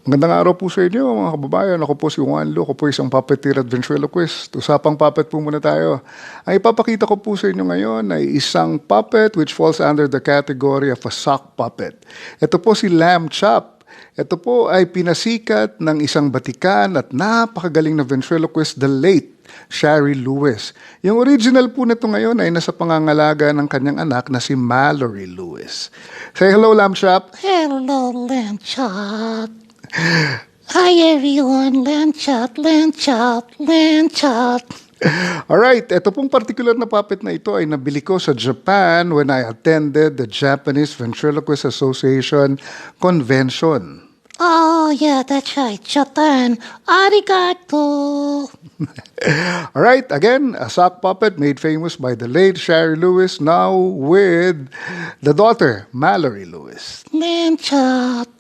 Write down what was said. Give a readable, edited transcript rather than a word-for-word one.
Magandang araw po sa inyo mga kababayan. Ako po si Juan Lu. Ako po isang puppeteer at ventriloquist. Usapang puppet po muna tayo. Ang ipapakita ko po sa inyo ngayon ay isang puppet which falls under the category of a sock puppet. Ito po si Lamb Chop. Ito po ay pinasikat ng isang batikan at napakagaling na ventriloquist, the late Shari Lewis. Yung original po nito ngayon ay nasa pangangalaga ng kanyang anak na si Mallory Lewis. Say hello, Lamb Chop. Hello, Lamb Chop. Hi, everyone. Lamb Chop, Lamb Chop, Lamb Chop. Alright, ito pong particular na puppet na ito ay nabili ko sa Japan when I attended the Japanese Ventriloquist Association Convention. Oh, yeah, that's right. Japan. Arigato. Alright, again, a sock puppet made famous by the late Shari Lewis, now with the daughter, Mallory Lewis. Lamb Chop.